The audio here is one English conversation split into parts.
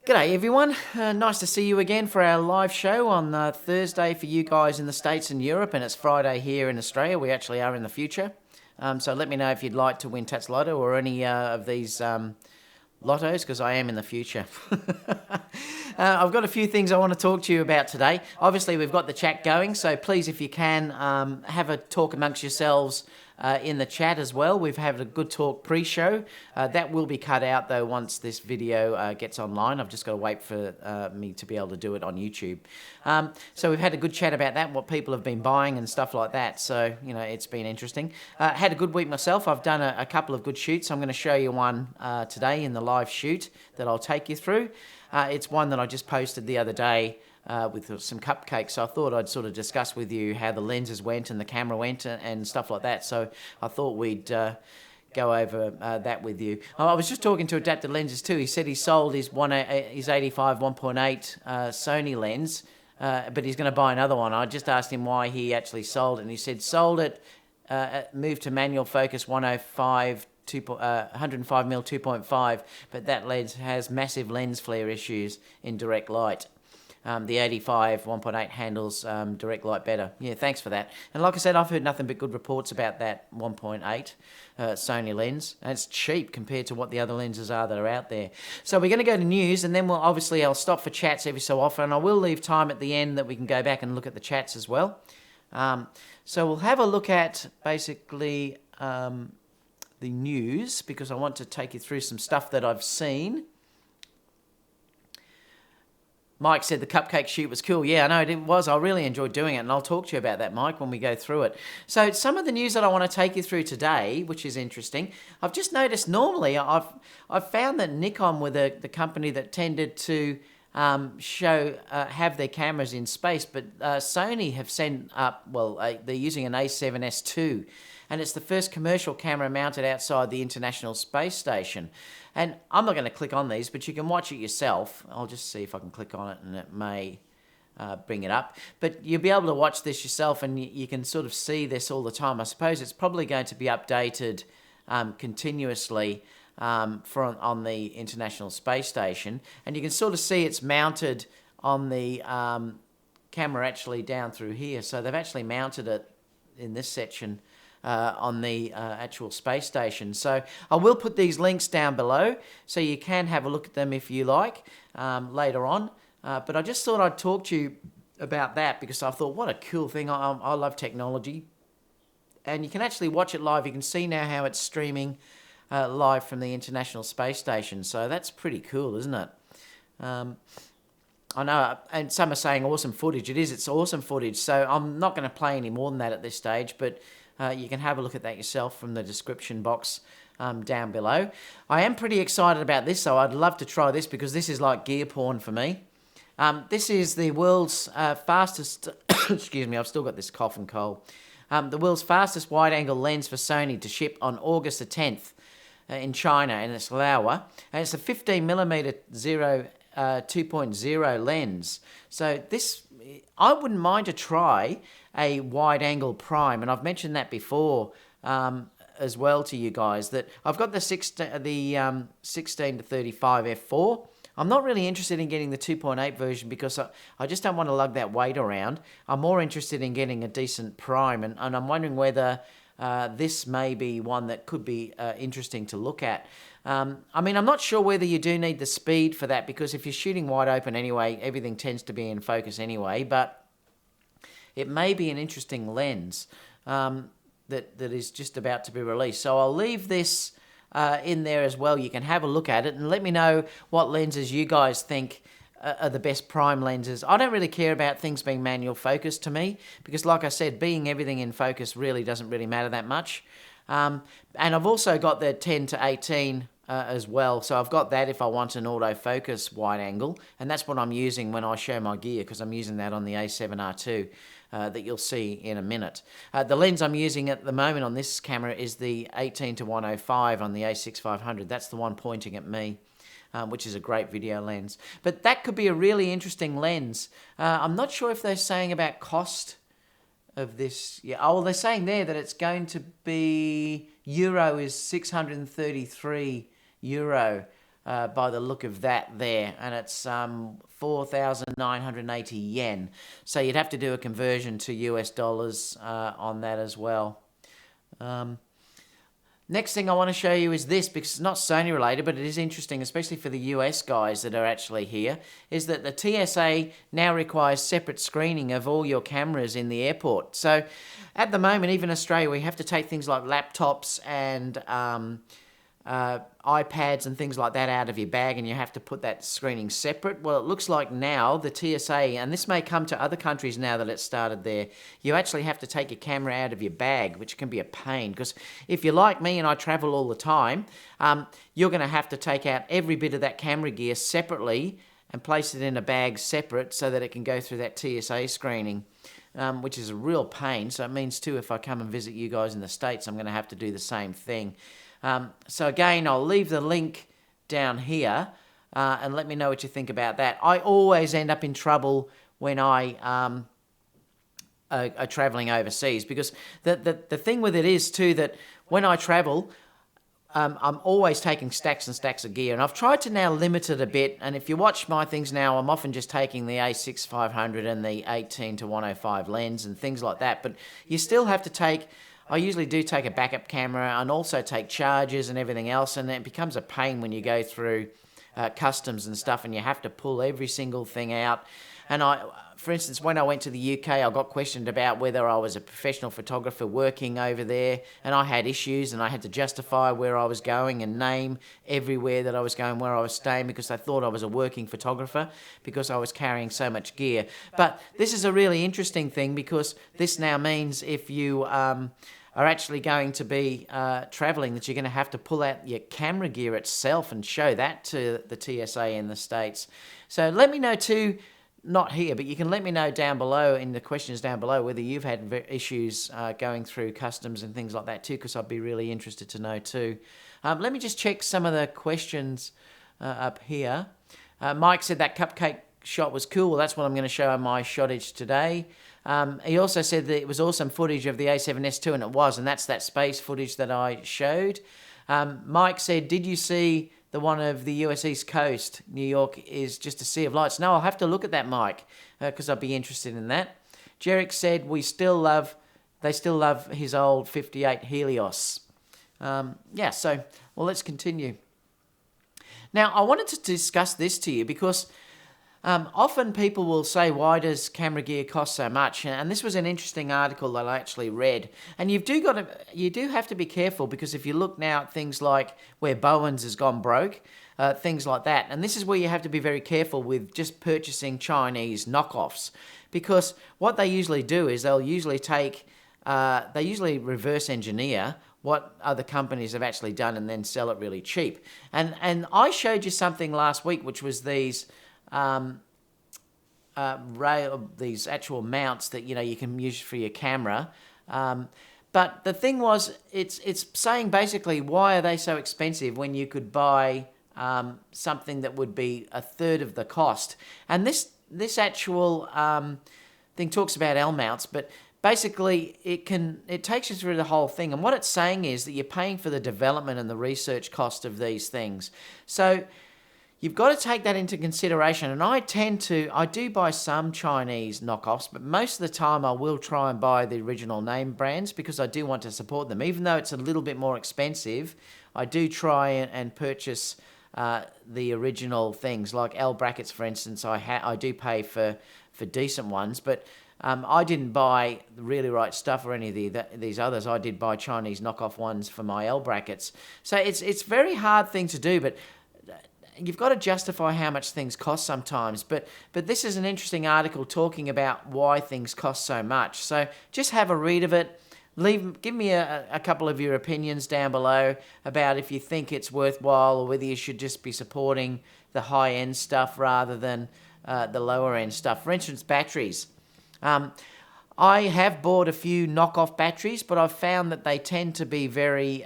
G'day everyone, nice to see you again for our live show on Thursday for you guys in the States and Europe, and it's Friday here in Australia. We actually are in the future. So let me know if you'd like to win Tats Lotto or any of these lottos, because I am in the future. I've got a few things I want to talk to you about today. Obviously we've got the chat going, so please if you can have a talk amongst yourselves in the chat as well. We've had a good talk pre-show. That will be cut out though once this video gets online. I've just got to wait for me to be able to do it on YouTube. So we've had a good chat about that, what people have been buying and stuff like that. So, you know, it's been interesting. Had a good week myself. I've done a couple of good shoots. I'm going to show you one today in the live shoot that I'll take you through. It's one that I just posted the other day with some Cupcake, so I thought I'd sort of discuss with you how the lenses went and the camera went and stuff like that. So I thought we'd go over that with you. I was just talking to Adapted Lenses too. He said he sold his 85 1.8 Sony lens, but he's going to buy another one. I just asked him why he actually sold it, and he said sold it, moved to manual focus 105 105mm 2.5, but that lens has massive lens flare issues in direct light. The 85 1.8 handles direct light better. Yeah, thanks for that. And like I said, I've heard nothing but good reports about that 1.8 Sony lens. And it's cheap compared to what the other lenses are that are out there. So we're going to go to news, and then I'll stop for chats every so often. I will leave time at the end that we can go back and look at the chats as well. So we'll have a look at basically the news, because I want to take you through some stuff that I've seen. Mike said the Cupcake shoot was cool. Yeah, I know it was. I really enjoyed doing it, and I'll talk to you about that, Mike, when we go through it. So some of the news that I want to take you through today, which is interesting, I've just noticed normally I've found that Nikon were the company that tended to have their cameras in space, but Sony have sent up, they're using an A7S II, and it's the first commercial camera mounted outside the International Space Station. And I'm not going to click on these, but you can watch it yourself. I'll just see if I can click on it, and it may bring it up. But you'll be able to watch this yourself, and you can sort of see this all the time. I suppose it's probably going to be updated continuously on the International Space Station. And you can sort of see it's mounted on the camera actually down through here. So they've actually mounted it in this section on the actual space station. So I will put these links down below so you can have a look at them if you like later on. But I just thought I'd talk to you about that because I thought, what a cool thing. I love technology. And you can actually watch it live. You can see now how it's streaming live from the International Space Station. So that's pretty cool, isn't it? I know, and some are saying awesome footage. It is, it's awesome footage. So I'm not going to play any more than that at this stage, but you can have a look at that yourself from the description box down below. I am pretty excited about this, so I'd love to try this because this is like gear porn for me. This is the world's fastest, excuse me, I've still got this cough and cold. The world's fastest wide-angle lens for Sony to ship on August the 10th in China, and it's Laowa. And it's a 15mm 2.0 lens. So this, I wouldn't mind to try a wide-angle prime, and I've mentioned that before as well to you guys, that I've got the 16 to 35 f4. I'm not really interested in getting the 2.8 version because I just don't want to lug that weight around. I'm more interested in getting a decent prime, and I'm wondering whether this may be one that could be interesting to look at. I mean, I'm not sure whether you do need the speed for that, because if you're shooting wide open anyway, everything tends to be in focus anyway, but it may be an interesting lens that is just about to be released. So I'll leave this in there as well. You can have a look at it and let me know what lenses you guys think are the best prime lenses. I don't really care about things being manual focus to me, because like I said, being everything in focus really doesn't really matter that much. And I've also got the 10 to 18 as well, so I've got that if I want an autofocus wide angle, and that's what I'm using when I show my gear, because I'm using that on the A7R2 that you'll see in a minute. The lens I'm using at the moment on this camera is the 18 to 105 on the A6500. That's the one pointing at me. Which is a great video lens. But that could be a really interesting lens. I'm not sure if they're saying about cost of this. Yeah, oh, well, they're saying there that it's going to be, euro is 633 euro by the look of that there, and it's 4,980 yen. So you'd have to do a conversion to US dollars on that as well. Next thing I want to show you is this, because it's not Sony related, but it is interesting, especially for the US guys that are actually here, is that the TSA now requires separate screening of all your cameras in the airport. So at the moment, even in Australia, we have to take things like laptops and iPads and things like that out of your bag, and you have to put that screening separate. Well, it looks like now the TSA, and this may come to other countries now that it's started there, you actually have to take your camera out of your bag, which can be a pain, because if you're like me and I travel all the time, you're going to have to take out every bit of that camera gear separately and place it in a bag separate so that it can go through that TSA screening. Which is a real pain. So it means too, if I come and visit you guys in the States, I'm going to have to do the same thing. So again, I'll leave the link down here and let me know what you think about that. I always end up in trouble when I are traveling overseas, because the thing with it is too that when I travel, I'm always taking stacks and stacks of gear, and I've tried to now limit it a bit. And if you watch my things now, I'm often just taking the A6-500 and the 18-105 lens and things like that. But you still have to take, I usually do take a backup camera and also take chargers and everything else, and it becomes a pain when you go through customs and stuff and you have to pull every single thing out. And for instance, when I went to the UK, I got questioned about whether I was a professional photographer working over there, and I had issues and I had to justify where I was going and name everywhere that I was going, where I was staying, because they thought I was a working photographer because I was carrying so much gear. But this is a really interesting thing, because this now means if you are actually going to be traveling, that you're going to have to pull out your camera gear itself and show that to the TSA in the States. So let me know too, not here, but you can let me know down below in the questions down below whether you've had issues going through customs and things like that too, because I'd be really interested to know too. Let me just check some of the questions up here. Mike said that cupcake shot was cool. Well, that's what I'm going to show on my shottage today. He also said that it was awesome footage of the A7S II, and it was, and that's that space footage that I showed. Mike said, did you see the one of the US East Coast? New York is just a sea of lights. No, I'll have to look at that, Mike, because I'd be interested in that. Jerick said they still love his old 58 Helios. Yeah, so, well, let's continue. Now, I wanted to discuss this to you because often people will say, why does camera gear cost so much? And this was an interesting article that I actually read. And you do have to be careful, because if you look now at things like where Bowens has gone broke, things like that, and this is where you have to be very careful with just purchasing Chinese knockoffs, because what they usually do is they usually reverse engineer what other companies have actually done and then sell it really cheap. And I showed you something last week, which was these these actual mounts that you can use for your camera. But the thing was, it's saying basically, why are they so expensive when you could buy something that would be a third of the cost? And this actual thing talks about L mounts, but basically it takes you through the whole thing. And what it's saying is that you're paying for the development and the research cost of these things. So you've got to take that into consideration. And I do buy some Chinese knockoffs, but most of the time I will try and buy the original name brands, because I do want to support them. Even though it's a little bit more expensive, I do try and purchase the original things. Like L brackets, for instance, I do pay for decent ones, but I didn't buy the Really Right Stuff or any of these others. I did buy Chinese knockoff ones for my L brackets. So it's a very hard thing to do, but you've got to justify how much things cost sometimes. But this is an interesting article talking about why things cost so much. So just have a read of it. Give me a couple of your opinions down below about if you think it's worthwhile, or whether you should just be supporting the high-end stuff rather than the lower-end stuff. For instance, batteries. I have bought a few knockoff batteries, but I've found that they tend to be very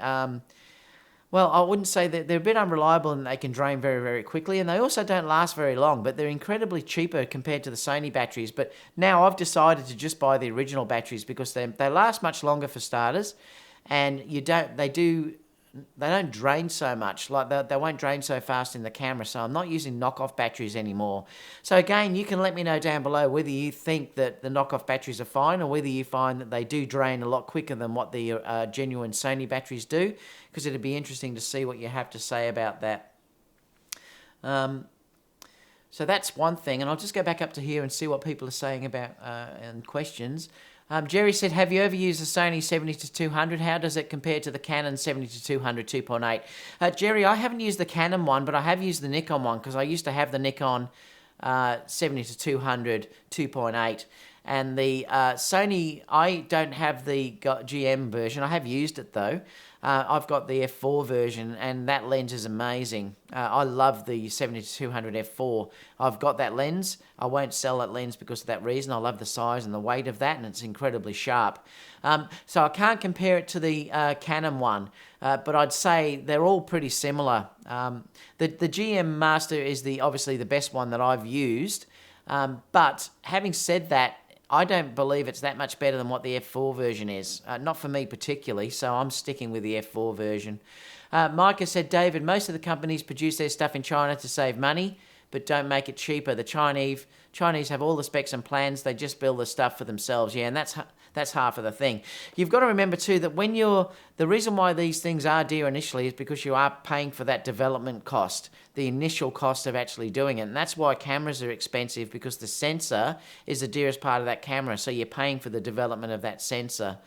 well, I wouldn't say that they're a bit unreliable, and they can drain very, very quickly, and they also don't last very long, but they're incredibly cheaper compared to the Sony batteries. But now I've decided to just buy the original batteries, because they last much longer for starters, and they do don't drain so much. Like they won't drain so fast in the camera. So I'm not using knockoff batteries anymore. So again, you can let me know down below whether you think that the knockoff batteries are fine or whether you find that they do drain a lot quicker than what the genuine Sony batteries do, because it'd be interesting to see what you have to say about that. So that's one thing, and I'll just go back up to here and see what people are saying about and questions. Jerry said, have you ever used the Sony 70-200? How does it compare to the Canon 70-200 2.8? Jerry, I haven't used the Canon one, but I have used the Nikon one because I used to have the Nikon 70-200 2.8. And the Sony, I don't have the GM version. I have used it though. I've got the f4 version, and that lens is amazing. I love the 70-200 f4. I've got that lens. I won't sell that lens because of that reason. I love the size and the weight of that, and it's incredibly sharp. So I can't compare it to the Canon one, but I'd say they're all pretty similar. The GM Master is obviously the best one that I've used, but having said that, I don't believe it's that much better than what the f4 version is. Not for me particularly, so I'm sticking with the f4 version. Micah said, David, most of the companies produce their stuff in China to save money, but don't make it cheaper. The Chinese have all the specs and plans. They just build the stuff for themselves. Yeah, and that's half of the thing. You've got to remember too that the reason why these things are dear initially is because you are paying for that development cost, the initial cost of actually doing it. And that's why cameras are expensive, because the sensor is the dearest part of that camera. So you're paying for the development of that sensor.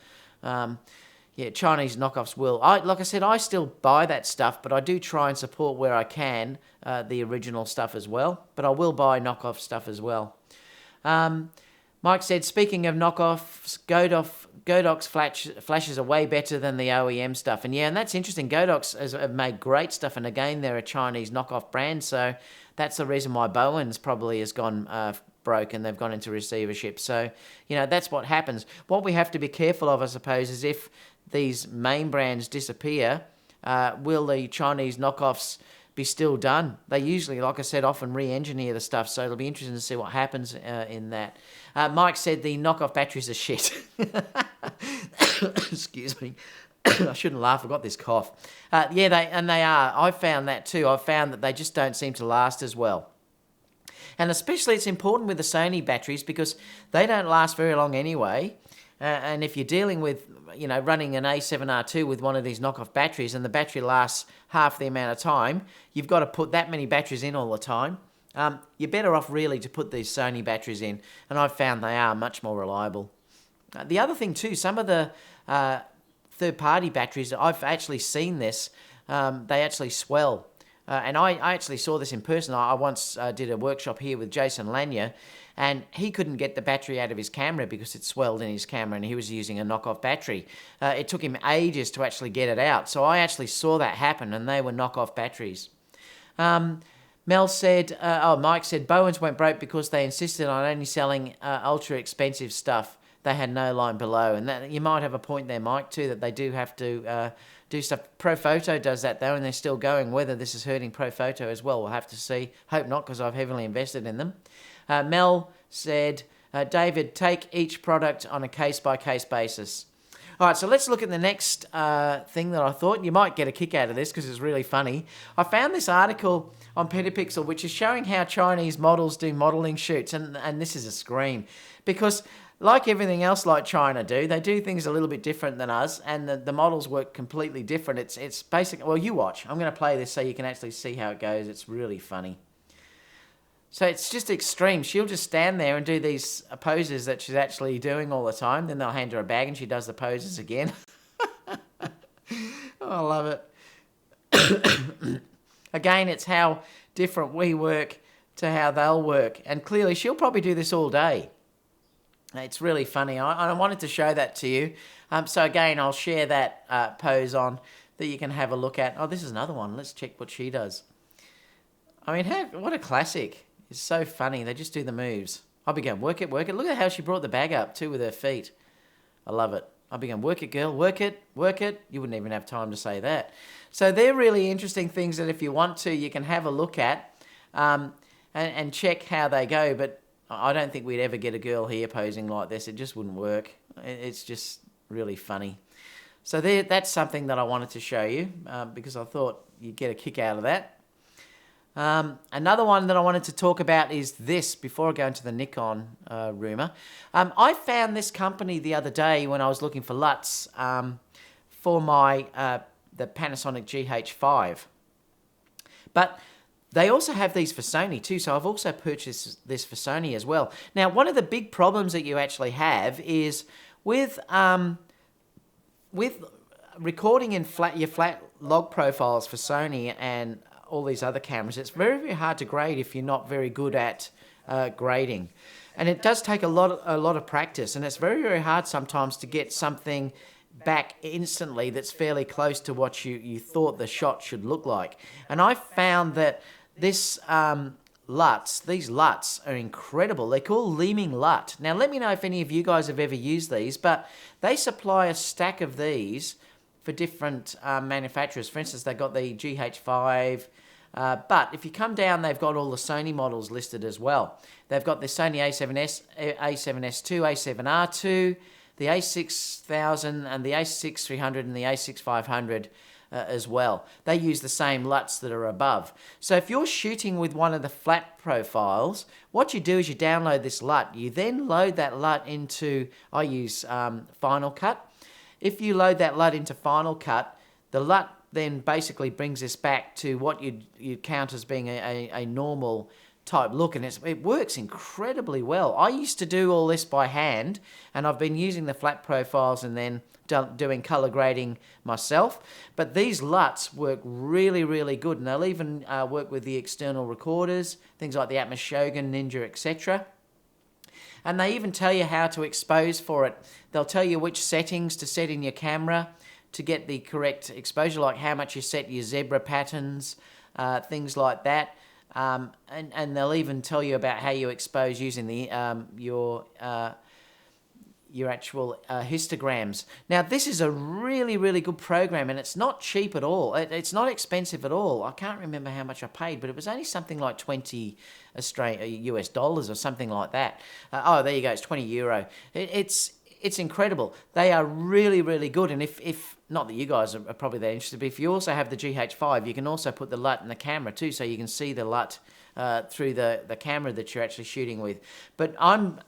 Yeah, Chinese knockoffs will. Like I said, I still buy that stuff, but I do try and support where I can the original stuff as well. But I will buy knockoff stuff as well. Mike said, speaking of knockoffs, Godox flashes are way better than the OEM stuff. And yeah, and that's interesting. Godox have made great stuff. And again, they're a Chinese knockoff brand. So that's the reason why Bowen's probably has gone broke and they've gone into receivership. So, that's what happens. What we have to be careful of, I suppose, is if these main brands disappear, will the Chinese knockoffs be still done? They usually, like I said, often re-engineer the stuff, so it'll be interesting to see what happens in that. Mike said the knockoff batteries are shit. Excuse me. I shouldn't laugh, I've got this cough. Yeah, they are. I've found that too. I've found that they just don't seem to last as well. And especially it's important with the Sony batteries because they don't last very long anyway. And if you're dealing with, running an A7R2 with one of these knockoff batteries and the battery lasts half the amount of time, you've got to put that many batteries in all the time. You're better off really to put these Sony batteries in, and I've found they are much more reliable. The other thing too, some of the third-party batteries, I've actually seen this, they actually swell. And I actually saw this in person. I once did a workshop here with Jason Lanier, and he couldn't get the battery out of his camera because it swelled in his camera and he was using a knockoff battery. It took him ages to actually get it out. So I actually saw that happen, and they were knockoff batteries. Mike said, Bowens went broke because they insisted on only selling ultra expensive stuff. They had no line below. And that, you might have a point there, Mike, too, that they do have to do stuff. Profoto does that, though, and they're still going. Whether this is hurting Profoto as well, we'll have to see. Hope not, because I've heavily invested in them. Mel said, David, take each product on a case-by-case basis. All right, so let's look at the next thing that I thought. You might get a kick out of this because it's really funny. I found this article on Petapixel which is showing how Chinese models do modelling shoots, and this is a scream. Because like everything else like China do, they do things a little bit different than us, and the models work completely different. It's basically, well, you watch. I'm going to play this so you can actually see how it goes. It's really funny. So it's just extreme. She'll just stand there and do these poses that she's actually doing all the time. Then they'll hand her a bag and she does the poses again. Oh, I love it. Again, it's how different we work to how they'll work. And clearly she'll probably do this all day. It's really funny. I wanted to show that to you. So again, I'll share that pose on that you can have a look at. Oh, this is another one. Let's check what she does. I mean, what a classic. It's so funny. They just do the moves. I began, work it, work it. Look at how she brought the bag up too with her feet. I love it. I began, work it, girl, work it, work it. You wouldn't even have time to say that. So they're really interesting things that if you want to, you can have a look at and check how they go. But I don't think we'd ever get a girl here posing like this. It just wouldn't work. It's just really funny. So there, that's something that I wanted to show you because I thought you'd get a kick out of that. Another one that I wanted to talk about is this, before I go into the Nikon rumour. I found this company the other day when I was looking for LUTs for my the Panasonic GH5. But they also have these for Sony too, so I've also purchased this for Sony as well. Now, one of the big problems that you actually have is with recording in your flat log profiles for Sony and all these other cameras, it's very, very hard to grade if you're not very good at grading. And it does take a lot of practice, and it's very, very hard sometimes to get something back instantly that's fairly close to what you thought the shot should look like. And I found that these LUTs are incredible. They're called Leeming LUT. Now, let me know if any of you guys have ever used these, but they supply a stack of these for different manufacturers. For instance, they've got the GH5, but if you come down, they've got all the Sony models listed as well. They've got the Sony A7S, A7S2, A7R2, the A6000 and the A6300 and the A6500 as well. They use the same LUTs that are above. So if you're shooting with one of the flat profiles, what you do is you download this LUT. You then load that LUT into, I use Final Cut. If you load that LUT into Final Cut, the LUT then basically brings us back to what you'd count as being a normal type look, and it works incredibly well. I used to do all this by hand, and I've been using the flat profiles and then doing color grading myself, but these LUTs work really, really good, and they'll even work with the external recorders, things like the Atmos Shogun, Ninja, etc. And they even tell you how to expose for it. They'll tell you which settings to set in your camera to get the correct exposure, like how much you set your zebra patterns, things like that. And they'll even tell you about how you expose using the your actual histograms. Now, this is a really, really good program, and it's not cheap at all. It's not expensive at all. I can't remember how much I paid, but it was only something like 20 US dollars or something like that. Oh, there you go. It's 20 euro. It's incredible. They are really, really good. And if not that you guys are probably that interested, but if you also have the GH5, you can also put the LUT in the camera too, so you can see the LUT through the camera that you're actually shooting with. But I'm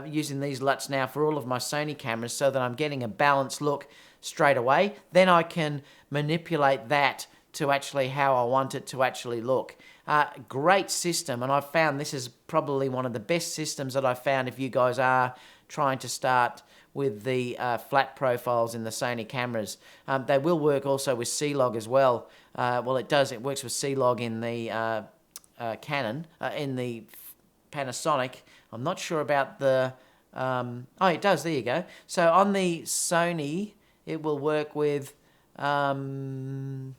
using these LUTs now for all of my Sony cameras so that I'm getting a balanced look straight away. Then I can manipulate that to actually how I want it to actually look. Great system, and I've found this is probably one of the best systems that I've found if you guys are trying to start with the flat profiles in the Sony cameras. They will work also with C-Log as well. Well, it does. It works with C-Log in the Canon, in the Panasonic. I'm not sure about the... oh, it does. There you go. So on the Sony, it will work with SIM1,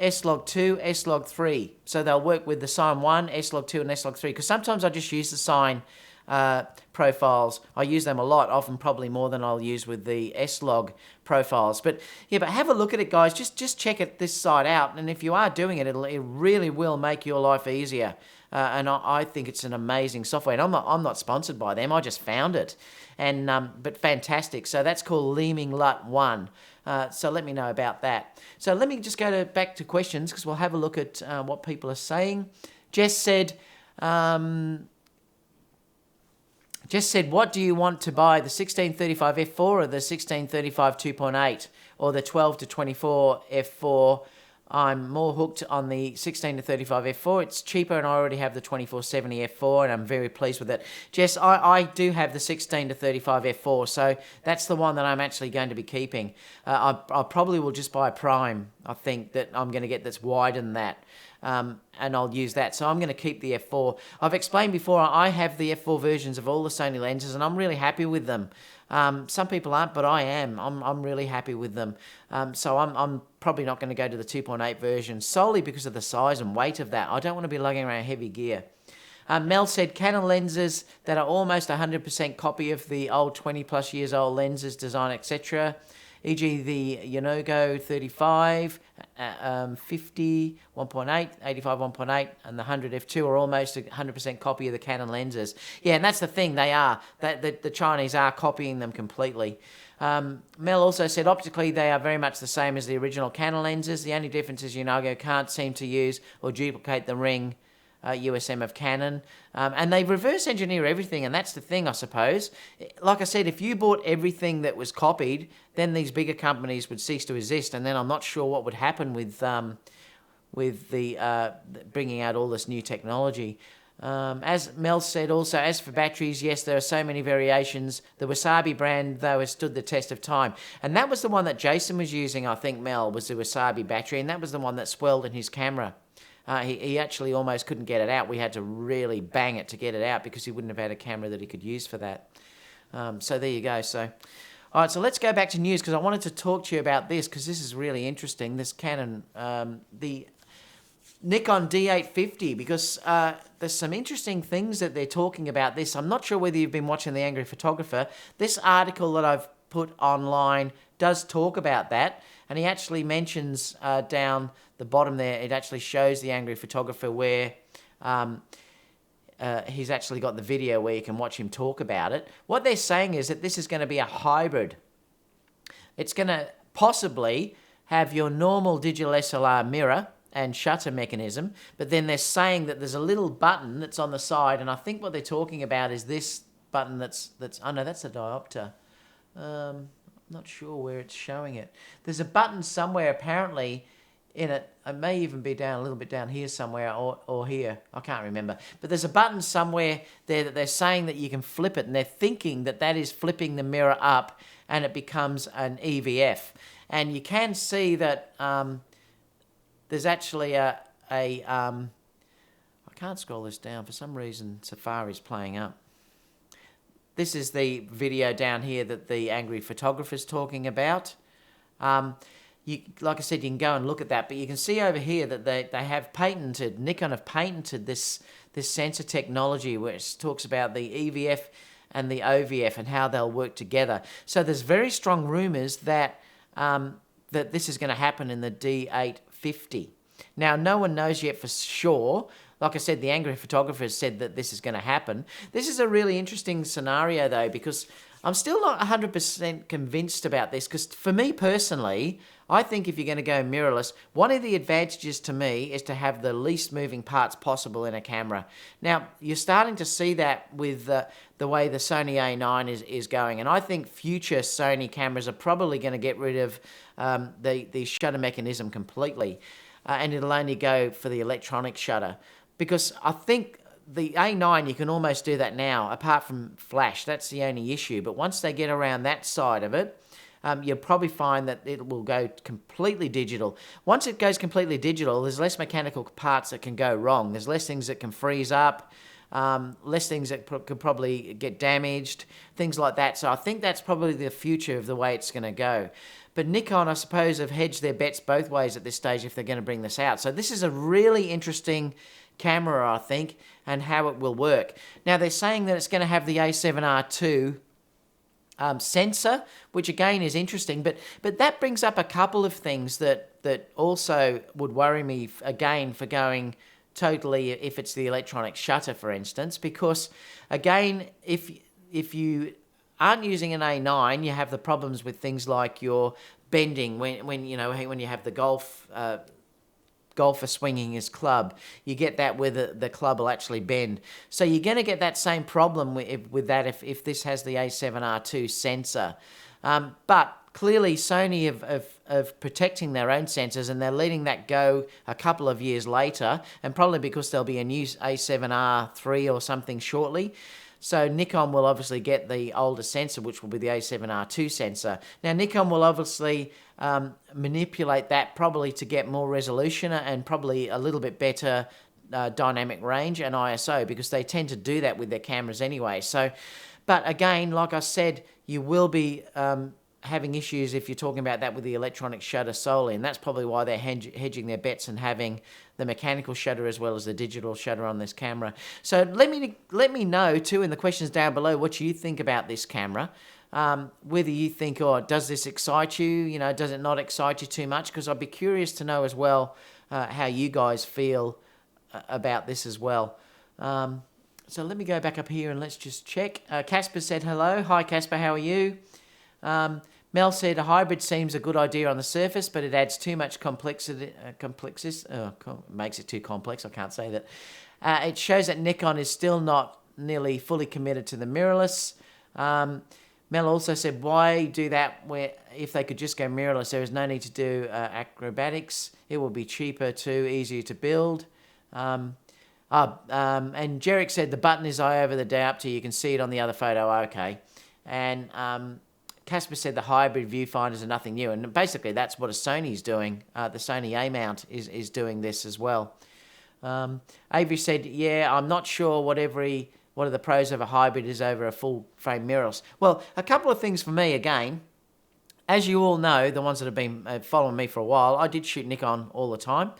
S-Log 2, S-Log 3. So they'll work with the SIM1, S-Log 2, and S-Log 3. Because sometimes I just use the Sign profiles. I use them a lot, often probably more than I'll use with the S-Log profiles. But yeah, but have a look at it, guys. Just check this site out, and if you are doing it, it really will make your life easier. And I think it's an amazing software. And I'm not sponsored by them. I just found it, and but fantastic. So that's called Leeming LUT One. So let me know about that. So let me just go back to questions, because we'll have a look at what people are saying. Jess said, what do you want to buy, the 1635 f4 or the 1635 2.8 or the 12 to 24 f4? I'm more hooked on the 16 to 35 f4. It's cheaper, and I already have the 2470 f4, and I'm very pleased with it. Jess, I do have the 16 to 35 f4, so that's the one that I'm actually going to be keeping. I probably will just buy a Prime. I think that I'm going to get that's wider than that. And I'll use that. So I'm going to keep the f4. I've explained before, I have the f4 versions of all the Sony lenses, and I'm really happy with them. Some people aren't, but I am. I'm really happy with them. So I'm probably not going to go to the 2.8 version, solely because of the size and weight of that. I don't want to be lugging around heavy gear. Mel said, Canon lenses that are almost 100% copy of the old 20 plus years old lenses design, etc. e.g. the Yonogo 35, 50 1.8, 85 1.8, and the 100 f2 are almost a 100% copy of the Canon lenses. Yeah, and that's the thing, they are. The Chinese are copying them completely. Mel also said optically they are very much the same as the original Canon lenses. The only difference is Yonogo can't seem to use or duplicate the ring USM of Canon, and they reverse engineer everything, and that's the thing, I suppose. Like I said, if you bought everything that was copied, then these bigger companies would cease to exist, and then I'm not sure what would happen with the bringing out all this new technology. As Mel said also, as for batteries, yes, there are so many variations. The Wasabi brand, though, has stood the test of time. And that was the one that Jason was using, I think, Mel, was the Wasabi battery, and that was the one that swelled in his camera. He actually almost couldn't get it out. We had to really bang it to get it out because he wouldn't have had a camera that he could use for that. So there you go. So, all right, so let's go back to news because I wanted to talk to you about this because this is really interesting. This Canon, the Nikon D850, because there's some interesting things that they're talking about this. I'm not sure whether you've been watching The Angry Photographer. This article that I've put online does talk about that, and he actually mentions down the bottom there, it actually shows The Angry Photographer where he's actually got the video where you can watch him talk about it. What they're saying is that this is going to be a hybrid. It's going to possibly have your normal digital SLR mirror and shutter mechanism, but then they're saying that there's a little button that's on the side, and I think what they're talking about is this button that's oh no, that's a diopter. I'm not sure where it's showing it. There's a button somewhere apparently in it. It may even be down a little bit down here somewhere or here. I can't remember. But there's a button somewhere there that they're saying that you can flip it, and they're thinking that that is flipping the mirror up and it becomes an EVF. And you can see that there's actually I can't scroll this down. For some reason, Safari's playing up. This is the video down here that the Angry Photographer's talking about. Like I said, you can go and look at that, but you can see over here that they have patented, Nikon have patented this sensor technology which talks about the EVF and the OVF and how they'll work together. So there's very strong rumours that that this is going to happen in the D850. Now, no one knows yet for sure. Like I said, the Angry Photographer said that this is going to happen. This is a really interesting scenario, though, because I'm still not 100% convinced about this, because for me personally, I think if you're going to go mirrorless, one of the advantages to me is to have the least moving parts possible in a camera. Now, you're starting to see that with the way the Sony A9 is going, and I think future Sony cameras are probably going to get rid of the shutter mechanism completely, and it'll only go for the electronic shutter, because I think the A9, you can almost do that now, apart from flash. That's the only issue. But once they get around that side of it, you'll probably find that it will go completely digital. Once it goes completely digital, there's less mechanical parts that can go wrong. There's less things that can freeze up, less things that could probably get damaged, things like that. So I think that's probably the future of the way it's going to go. But Nikon, I suppose, have hedged their bets both ways at this stage if they're going to bring this out. So this is a really interesting camera, I think, and how it will work. Now, they're saying that it's going to have the A7R2 sensor, which again is interesting, but that brings up a couple of things that also would worry me, again, for going totally if it's the electronic shutter, for instance, because, again, if you aren't using an A9, you have the problems with things like your bending when you have the golfer swinging his club. You get that where the club will actually bend. So you're going to get that same problem with that if this has the A7R2 sensor. But clearly Sony of protecting their own sensors, and they're letting that go a couple of years later, and probably because there'll be a new A7R3 or something shortly. So Nikon will obviously get the older sensor, which will be the A7R2 sensor. Now, Nikon will obviously manipulate that probably to get more resolution and probably a little bit better dynamic range and ISO, because they tend to do that with their cameras anyway. So, but again, like I said, you will be having issues if you're talking about that with the electronic shutter solely, and that's probably why they're hedging their bets and having the mechanical shutter as well as the digital shutter on this camera. So let me know too in the questions down below what you think about this camera. whether you think, oh, does this excite you? You know, does it not excite you too much? Because I'd be curious to know as well how you guys feel about this as well. So let me go back up here and let's just check. Casper said hello. Hi, Casper. How are you? Mel said a hybrid seems a good idea on the surface, but it adds too much complexity. Makes it too complex. I can't say that. It shows that Nikon is still not nearly fully committed to the mirrorless. Mel also said, why do that where if they could just go mirrorless? There is no need to do acrobatics. It will be cheaper too, easier to build. And Jerick said the button is eye over the diopter. You can see it on the other photo. Okay. And Casper said the hybrid viewfinders are nothing new. And basically that's what a Sony's doing. The Sony A mount is doing this as well. Avery said, yeah, I'm not sure what are the pros of a hybrid is over a full frame mirrorless. Well, a couple of things for me again. As you all know, the ones that have been following me for a while, I did shoot Nikon all the time.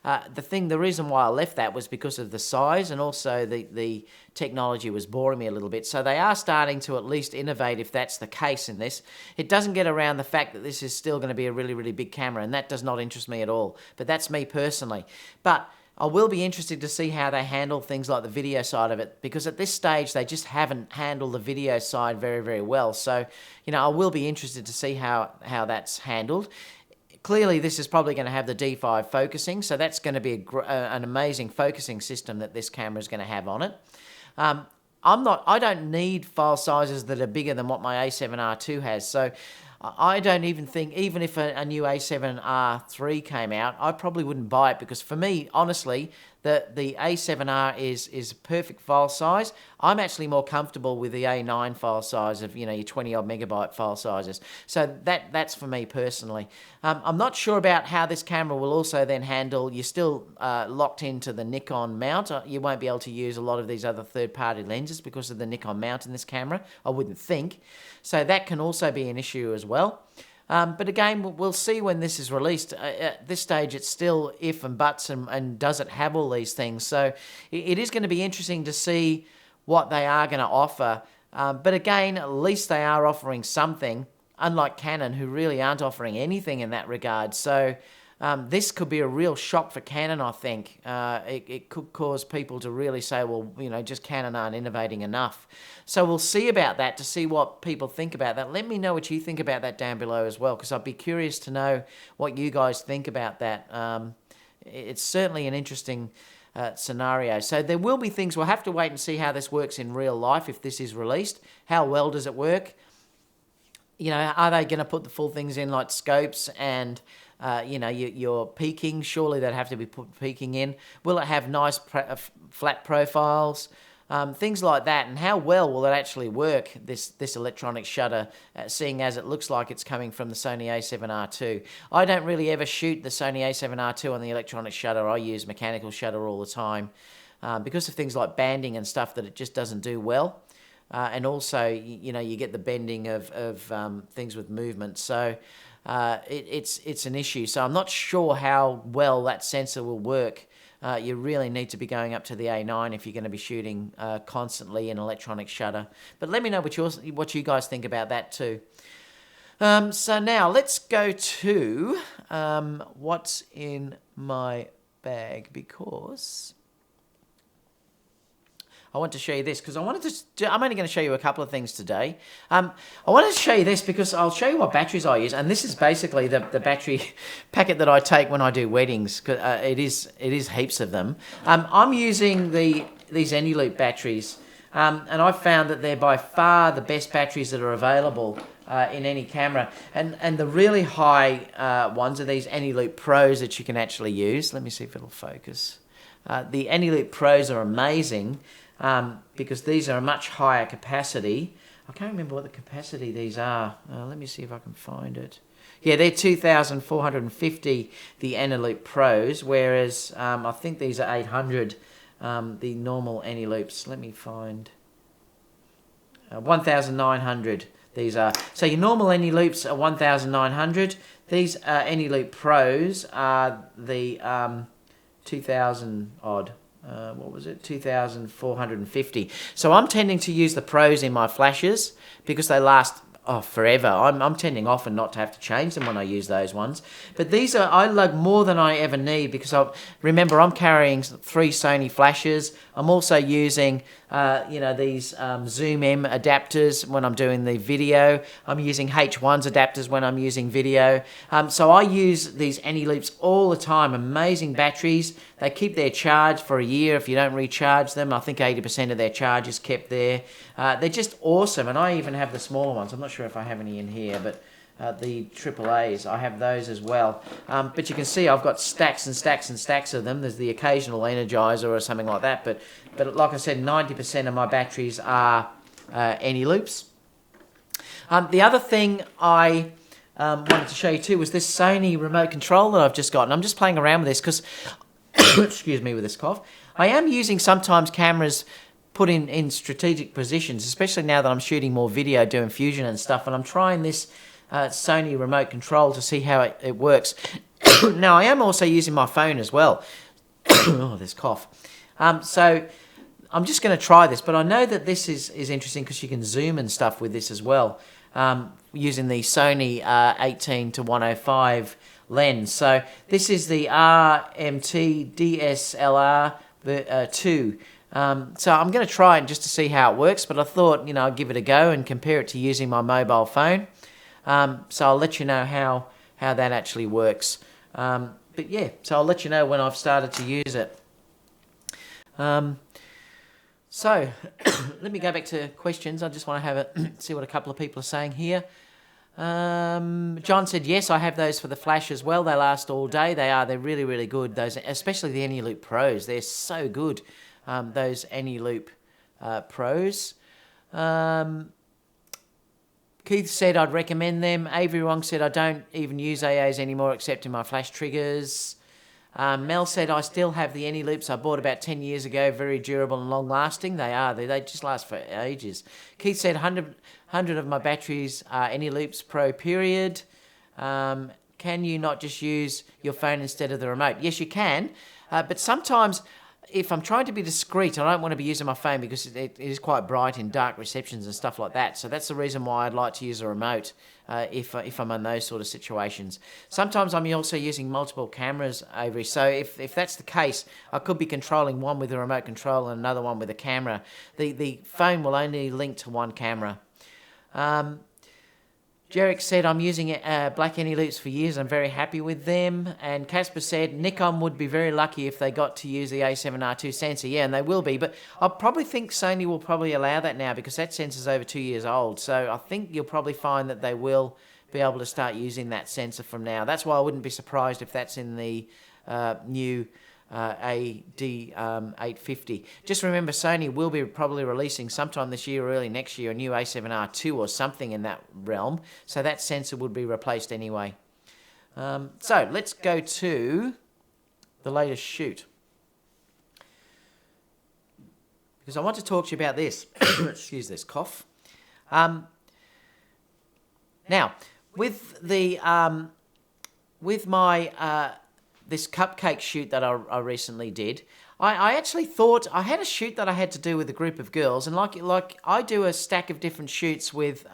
The reason why I left that was because of the size, and also the technology was boring me a little bit. So they are starting to at least innovate if that's the case in this. It doesn't get around the fact that this is still going to be a really, really big camera, and that does not interest me at all. But that's me personally. But I will be interested to see how they handle things like the video side of it, because at this stage they just haven't handled the video side very, very well. So, you know, I will be interested to see how that's handled. Clearly, this is probably going to have the D5 focusing, so that's going to be an amazing focusing system that this camera is going to have on it. I don't need file sizes that are bigger than what my A7R II has, so I don't even think, even if a new A7R III came out, I probably wouldn't buy it, because for me, honestly, the A7R is perfect file size. I'm actually more comfortable with the A9 file size of, you know, your 20-odd megabyte file sizes. So that's for me personally. I'm not sure about how this camera will also then handle, you're still locked into the Nikon mount. You won't be able to use a lot of these other third-party lenses because of the Nikon mount in this camera, I wouldn't think. So that can also be an issue as well. But again, we'll see when this is released. At this stage, it's still if and buts and does it have all these things. So it is going to be interesting to see what they are going to offer. But again, at least they are offering something, unlike Canon, who really aren't offering anything in that regard. So this could be a real shock for Canon, I think. It could cause people to really say, well, you know, just Canon aren't innovating enough. So we'll see about that, to see what people think about that. Let me know what you think about that down below as well, because I'd be curious to know what you guys think about that. It's certainly an interesting scenario. So there will be things, we'll have to wait and see how this works in real life if this is released. How well does it work? You know, are they going to put the full things in like scopes and you know, your peaking? Surely they'd have to be put peaking in. Will it have nice flat profiles? Things like that, and how well will it actually work, this electronic shutter, seeing as it looks like it's coming from the Sony A7R II. I don't really ever shoot the Sony A7R II on the electronic shutter. I use mechanical shutter all the time because of things like banding and stuff that it just doesn't do well. And also, you know, you get the bending of things with movement. So it's an issue. So I'm not sure how well that sensor will work. You really need to be going up to the A9 if you're going to be shooting constantly in electronic shutter. But let me know what you guys think about that too. So now let's go to what's in my bag, because I want to show you this, because I'm only going to show you a couple of things today. I wanted to show you this because I'll show you what batteries I use, and this is basically the battery packet that I take when I do weddings. Cause, it is heaps of them. I'm using these Eneloop batteries, and I've found that they're by far the best batteries that are available in any camera. And the really high ones are these Eneloop Pros that you can actually use. Let me see if it'll focus. The Eneloop Pros are amazing. Because these are a much higher capacity. I can't remember what the capacity these are. Let me see if I can find it. Yeah, they're 2,450, the Eneloop Pros, whereas I think these are 800, the normal Eneloops. Let me find. 1,900 these are. So your normal Eneloops are 1,900. These Eneloop Pros are the 2,000 odd. What was it? 2,450. So I'm tending to use the Pros in my flashes because they last forever. I'm tending often not to have to change them when I use those ones. But these I lug more than I ever need because remember I'm carrying 3 Sony flashes. I'm also using these Zoom M adapters when I'm doing the video. I'm using H1's adapters when I'm using video. So I use these AnyLoops all the time. Amazing batteries. They keep their charge for a year if you don't recharge them. I think 80% of their charge is kept there. They're just awesome, and I even have the smaller ones. I'm not sure if I have any in here, but the AAAs, I have those as well. But you can see I've got stacks and stacks and stacks of them. There's the occasional Energizer or something like that, but like I said, 90% of my batteries are AnyLoops. The other thing I wanted to show you too was this Sony remote control that I've just got, and I'm just playing around with this because, excuse me with this cough, I am using sometimes cameras put in strategic positions, especially now that I'm shooting more video, doing fusion and stuff, and I'm trying this Sony remote control to see how it works. Now, I am also using my phone as well. Oh, this cough. So I'm just going to try this, but I know that this is interesting because you can zoom and stuff with this as well, using the Sony 18-105 lens. So this is the RMT DSLR 2. So I'm going to try it just to see how it works, but I thought, I'd give it a go and compare it to using my mobile phone. So I'll let you know how that actually works. But yeah, so I'll let you know when I've started to use it. So let me go back to questions. I just want to have see what a couple of people are saying here. John said, yes, I have those for the flash as well. They last all day. They're really, really good. Those, especially the AnyLoop Pros. They're so good. Those AnyLoop Pros. Keith said I'd recommend them. Avery Wong said I don't even use AAs anymore except in my flash triggers. Mel said I still have the AnyLoops I bought about 10 years ago. Very durable and long lasting. They are. They just last for ages. Keith said 100 of my batteries are AnyLoops Pro period. Can you not just use your phone instead of the remote? Yes, you can. But sometimes if I'm trying to be discreet, I don't want to be using my phone because it is quite bright in dark receptions and stuff like that. So that's the reason why I'd like to use a remote if I'm in those sort of situations. Sometimes I'm also using multiple cameras, Avery. So if that's the case, I could be controlling one with a remote control and another one with a camera. The phone will only link to one camera. Jarek said, I'm using black AnyLoops for years. I'm very happy with them. And Casper said, Nikon would be very lucky if they got to use the A7R2 sensor. Yeah, and they will be. But I probably think Sony will probably allow that now because that sensor's over 2 years old. So I think you'll probably find that they will be able to start using that sensor from now. That's why I wouldn't be surprised if that's in the new D850. Just remember, Sony will be probably releasing sometime this year or early next year a new A7R2 or something in that realm, so that sensor would be replaced anyway. So let's go to the latest shoot, because I want to talk to you about this. Excuse this cough. Now, with the with my this Cupcake shoot that I recently did, I actually thought I had a shoot that I had to do with a group of girls, and like I do a stack of different shoots with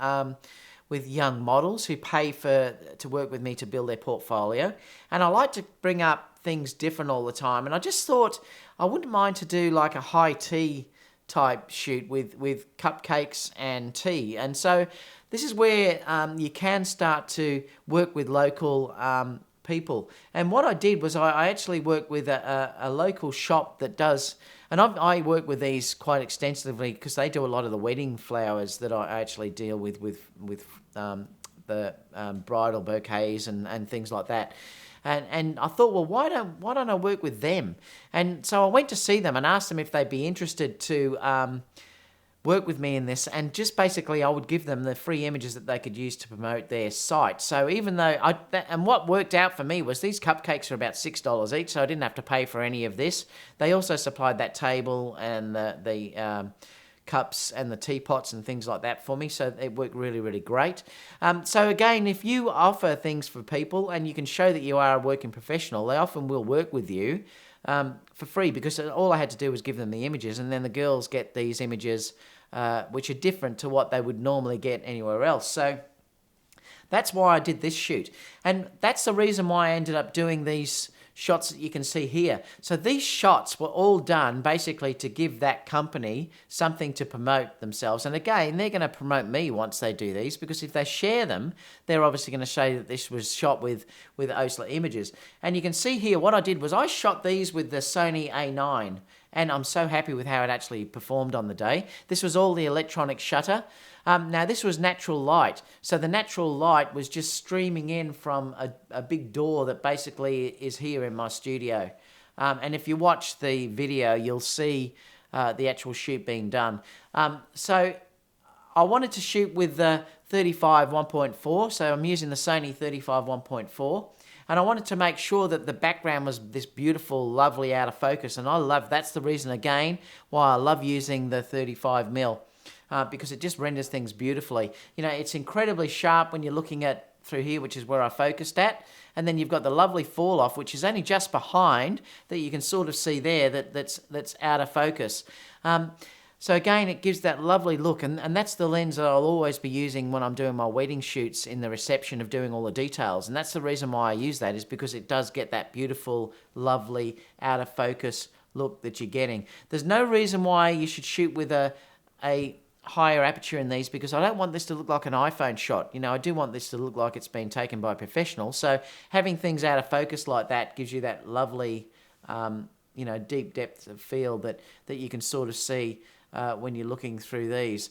young models who pay to work with me to build their portfolio, and I like to bring up things different all the time, and I just thought I wouldn't mind to do like a high tea type shoot with cupcakes and tea. And so this is where you can start to work with local people. And what I did was I actually worked with a local shop that does, and I work with these quite extensively because they do a lot of the wedding flowers that I actually deal with the bridal bouquets and things like that. And I thought, well, why don't I work with them? And so I went to see them and asked them if they'd be interested to work with me in this, and just basically I would give them the free images that they could use to promote their site. So even though and what worked out for me was these cupcakes are about $6 each, so I didn't have to pay for any of this. They also supplied that table and the cups and the teapots and things like that for me, so it worked really, really great. So again, if you offer things for people and you can show that you are a working professional, they often will work with you for free, because all I had to do was give them the images, and then the girls get these images which are different to what they would normally get anywhere else. So that's why I did this shoot. And that's the reason why I ended up doing these shots that you can see here. So these shots were all done basically to give that company something to promote themselves. And again, they're going to promote me once they do these, because if they share them, they're obviously going to say that this was shot with OSLA images. And you can see here what I did was I shot these with the Sony A9, and I'm so happy with how it actually performed on the day. This was all the electronic shutter. Now this was natural light, so the natural light was just streaming in from a big door that basically is here in my studio. And if you watch the video, you'll see the actual shoot being done. So I wanted to shoot with the 35 1.4, so I'm using the Sony 35 1.4. And I wanted to make sure that the background was this beautiful, lovely out of focus. And that's the reason, again, why I love using the 35mm. Because it just renders things beautifully. You know, it's incredibly sharp when you're looking at through here, which is where I focused at. And then you've got the lovely fall off, which is only just behind, that you can sort of see there that's out of focus. So again, it gives that lovely look, and that's the lens that I'll always be using when I'm doing my wedding shoots in the reception of doing all the details. And that's the reason why I use that, is because it does get that beautiful, lovely, out of focus look that you're getting. There's no reason why you should shoot with a higher aperture in these, because I don't want this to look like an iPhone shot. You know, I do want this to look like it's been taken by a professional. So having things out of focus like that gives you that lovely, you know, deep depth of field that you can sort of see when you're looking through these.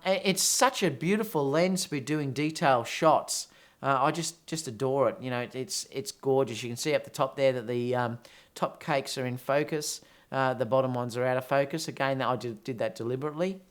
It's such a beautiful lens to be doing detail shots. I just adore it. You know, it's gorgeous. You can see up the top there that the top cakes are in focus. The bottom ones are out of focus. Again, I did that deliberately.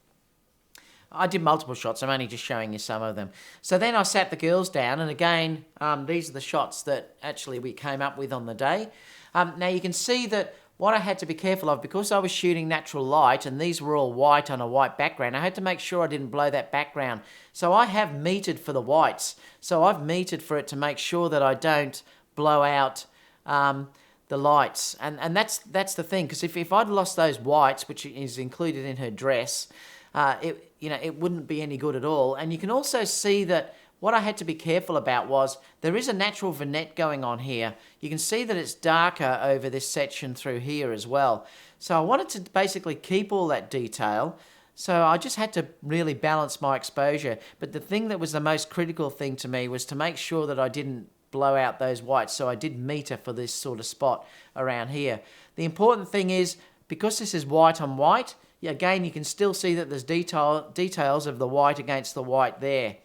I did multiple shots. I'm only just showing you some of them. So then I sat the girls down, and again, these are the shots that actually we came up with on the day. Now you can see that what I had to be careful of, because I was shooting natural light and these were all white on a white background, I had to make sure I didn't blow that background. So I have metered for the whites. So I've metered for it to make sure that I don't blow out the lights. And that's the thing, because if I'd lost those whites, which is included in her dress, it wouldn't be any good at all. And you can also see that what I had to be careful about was there is a natural vignette going on here. You can see that it's darker over this section through here as well. So I wanted to basically keep all that detail. So I just had to really balance my exposure. But the thing that was the most critical thing to me was to make sure that I didn't blow out those whites. So I did meter for this sort of spot around here. The important thing is, because this is white on white, again, you can still see that there's details of the white against the white there.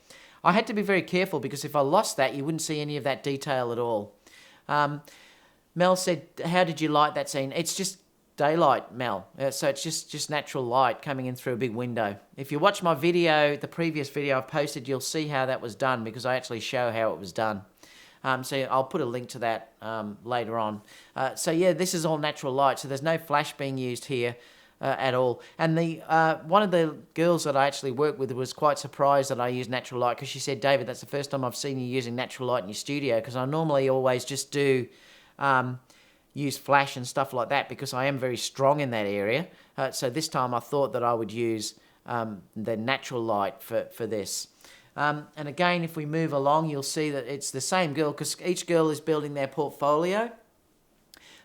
I had to be very careful, because if I lost that, you wouldn't see any of that detail at all. Mel said, how did you light that scene? It's just daylight, Mel. So it's just natural light coming in through a big window. If you watch my video, the previous video I've posted, you'll see how that was done, because I actually show how it was done. So I'll put a link to that later on. So yeah, this is all natural light, so there's no flash being used here at all. And one of the girls that I actually worked with was quite surprised that I used natural light, because she said, David, that's the first time I've seen you using natural light in your studio, because I normally always just do use flash and stuff like that, because I am very strong in that area. So this time I thought that I would use the natural light for this. And again, if we move along, you'll see that it's the same girl, because each girl is building their portfolio.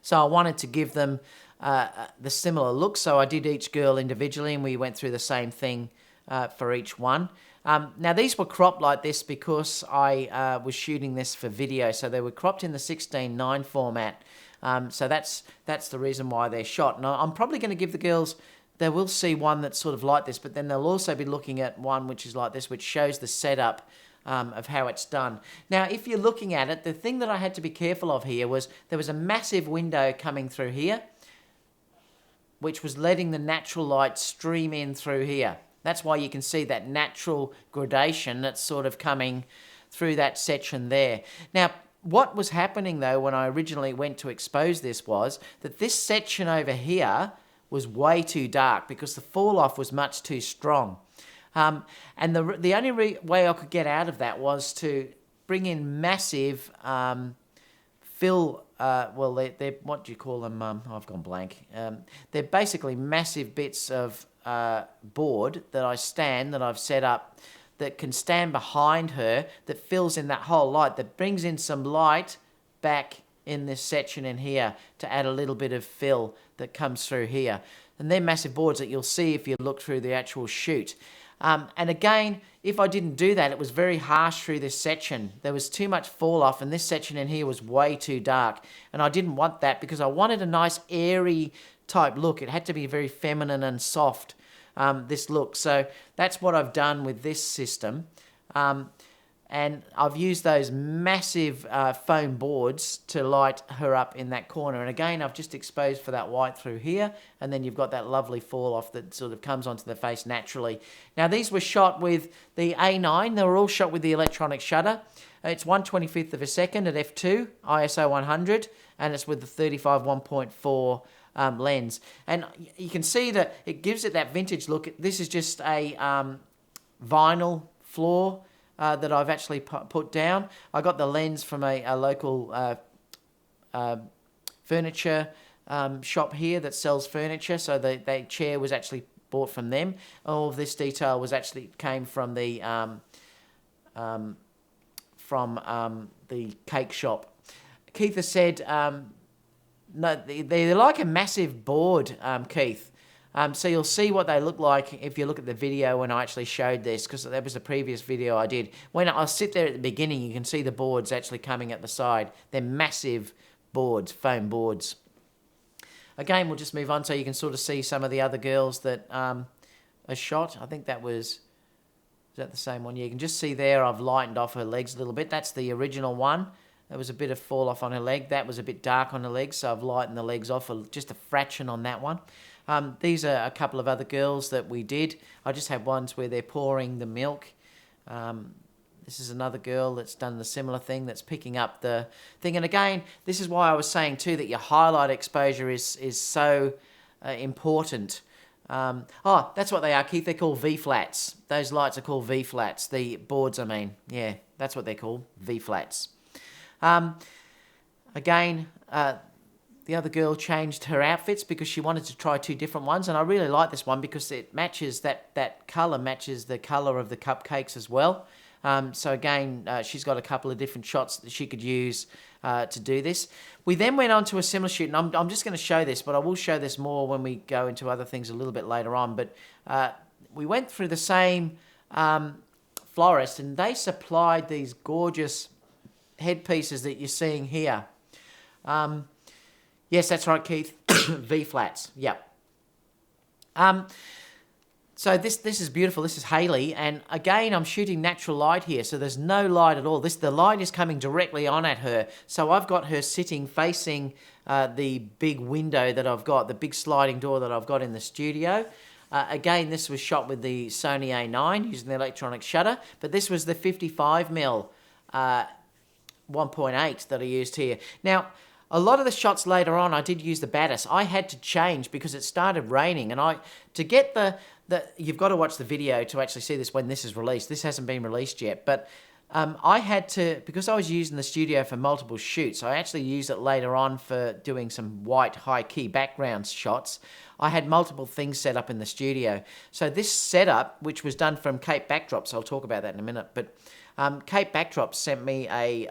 So I wanted to give them the similar look, so I did each girl individually, and we went through the same thing for each one. Now these were cropped like this because I was shooting this for video, so they were cropped in the 16:9 format. So that's the reason why they're shot. And I'm probably going to give the girls, they will see one that's sort of like this, but then they'll also be looking at one which is like this, which shows the setup of how it's done. Now, if you're looking at it, the thing that I had to be careful of here was there was a massive window coming through here, which was letting the natural light stream in through here. That's why you can see that natural gradation that's sort of coming through that section there. Now, what was happening though when I originally went to expose this was that this section over here was way too dark, because the fall off was much too strong. And the only way I could get out of that was to bring in massive fill, they're what do you call them? I've gone blank. They're basically massive bits of board that I've set up that can stand behind her, that fills in that whole light, that brings in some light back in this section in here to add a little bit of fill that comes through here. And they're massive boards that you'll see if you look through the actual shoot. And again, if I didn't do that, it was very harsh through this section. There was too much fall off, and this section in here was way too dark. And I didn't want that because I wanted a nice airy type look. It had to be very feminine and soft, this look. So that's what I've done with this system. And I've used those massive foam boards to light her up in that corner. And again, I've just exposed for that white through here. And then you've got that lovely fall off that sort of comes onto the face naturally. Now, these were shot with the A9. They were all shot with the electronic shutter. It's 1/25th of a second at f2, ISO 100. And it's with the 35 1.4 lens. And you can see that it gives it that vintage look. This is just a vinyl floor that I've actually put down. I got the lens from a local furniture shop here that sells furniture. So the chair was actually bought from them. All of this detail was actually came from the cake shop. Keith has said, no, they're like a massive board, Keith. So you'll see what they look like if you look at the video when I actually showed this, because that was the previous video I did. When I sit there at the beginning, you can see the boards actually coming at the side. They're massive boards, foam boards. Again, we'll just move on so you can sort of see some of the other girls that are shot. I think that was, is that the same one? Yeah, you can just see there I've lightened off her legs a little bit. That's the original one. There was a bit of fall off on her leg. That was a bit dark on her legs, so I've lightened the legs off just a fraction on that one. These are a couple of other girls that we did. I just have ones where they're pouring the milk. This is another girl that's done the similar thing, that's picking up the thing. And again, this is why I was saying too that your highlight exposure is so important. Oh, that's what they are, Keith. They're called V-flats. Those lights are called V-flats. The boards, I mean. Yeah, that's what they're called, V-flats. Again, the other girl changed her outfits because she wanted to try two different ones. And I really like this one because it matches, that colour matches the colour of the cupcakes as well. So again, she's got a couple of different shots that she could use to do this. We then went on to a similar shoot, and I'm just going to show this, but I will show this more when we go into other things a little bit later on. But we went through the same florist, and they supplied these gorgeous headpieces that you're seeing here. Yes, that's right, Keith. V-flats. Yep. So this is beautiful. This is Hayley, and again, I'm shooting natural light here, so there's no light at all. The light is coming directly on at her. So I've got her sitting facing the big window that I've got, the big sliding door that I've got in the studio. Again, this was shot with the Sony A9 using the electronic shutter, but this was the 55mm 1.8 that I used here. Now, a lot of the shots later on, I did use the Batis. I had to change because it started raining, and to get you've got to watch the video to actually see this when this is released. This hasn't been released yet, but I had to, because I was using the studio for multiple shoots, I actually used it later on for doing some white high-key background shots. I had multiple things set up in the studio. So this setup, which was done from Cape Backdrops, I'll talk about that in a minute, but Cape Backdrops sent me a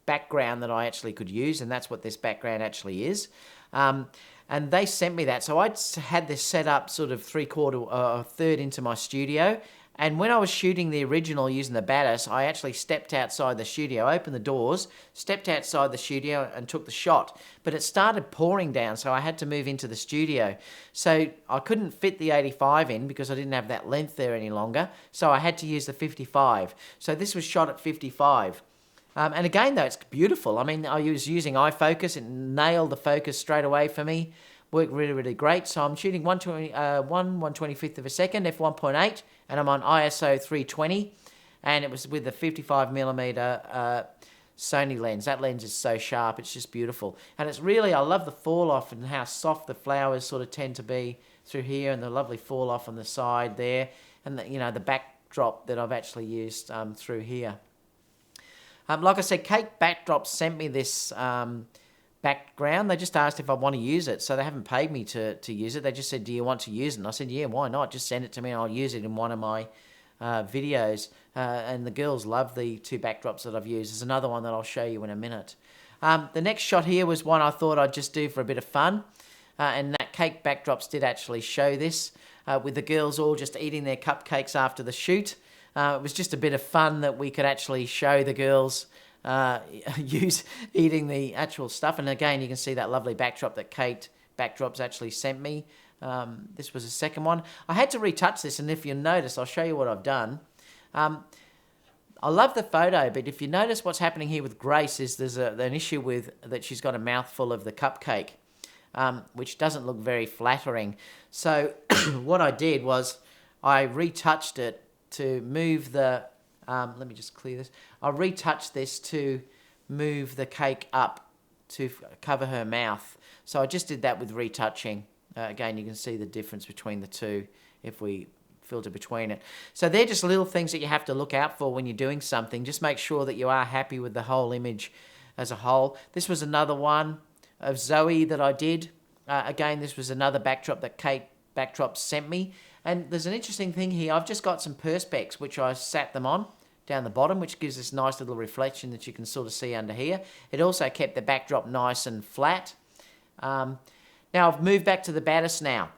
background that I actually could use, and that's what this background actually is. And they sent me that. So I had this set up sort of a third into my studio. And when I was shooting the original using the Batis, I actually stepped outside the studio, opened the doors, stepped outside the studio and took the shot. But it started pouring down, so I had to move into the studio. So I couldn't fit the 85 in because I didn't have that length there any longer. So I had to use the 55. So this was shot at 55. And again, though, it's beautiful. I mean, I was using iFocus. It nailed the focus straight away for me. Worked really, really great. So I'm shooting 1/25th of a second, f1.8, and I'm on ISO 320. And it was with the 55mm Sony lens. That lens is so sharp. It's just beautiful. And it's really, I love the fall off and how soft the flowers sort of tend to be through here, and the lovely fall off on the side there. And the backdrop that I've actually used through here. Like I said, Cape Backdrops sent me this background. They just asked if I want to use it. So they haven't paid me to use it. They just said, do you want to use it? And I said, yeah, why not? Just send it to me and I'll use it in one of my videos. And the girls love the two backdrops that I've used. There's another one that I'll show you in a minute. The next shot here was one I thought I'd just do for a bit of fun. And that cake backdrops did actually show this, with the girls all just eating their cupcakes after the shoot. It was just a bit of fun that we could actually show the girls eating the actual stuff. And again, you can see that lovely backdrop that Kate Backdrops actually sent me. This was the second one. I had to retouch this, and if you notice, I'll show you what I've done. I love the photo, but if you notice what's happening here with Grace is there's an issue with that she's got a mouthful of the cupcake, which doesn't look very flattering. So what I did was I retouched it to move the, let me just clear this. I retouched this to move the cake up to cover her mouth. So I just did that with retouching. Again, you can see the difference between the two if we filter between it. So they're just little things that you have to look out for when you're doing something. Just make sure that you are happy with the whole image as a whole. This was another one of Zoe that I did. Again, this was another backdrop that Kate Backdrops sent me. And there's an interesting thing here. I've just got some perspex, which I sat them on down the bottom, which gives this nice little reflection that you can sort of see under here. It also kept the backdrop nice and flat. Now I've moved back to the Batis now.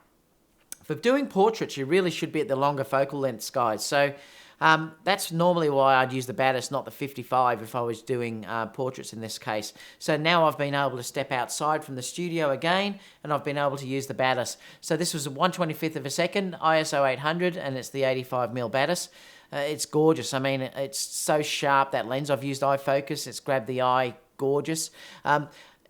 For doing portraits, you really should be at the longer focal lengths, guys. So that's normally why I'd use the Batis, not the 55, if I was doing portraits in this case. So now I've been able to step outside from the studio again, and I've been able to use the Batis. So this was a 1/25 of a second, ISO 800, and it's the 85mm Batis. It's gorgeous. I mean, it's so sharp, that lens. I've used eye focus. It's grabbed the eye, gorgeous.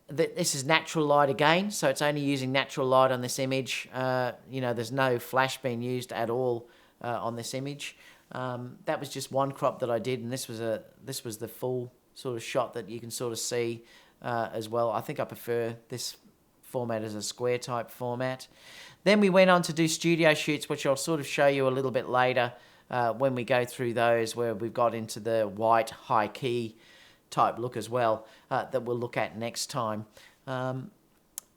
This is natural light again, so it's only using natural light on this image. You know, there's no flash being used at all on this image. That was just one crop that I did, and this was the full sort of shot that you can sort of see as well. I think I prefer this format as a square type format. Then we went on to do studio shoots, which I'll sort of show you a little bit later when we go through those, where we've got into the white high key type look as well, that we'll look at next time.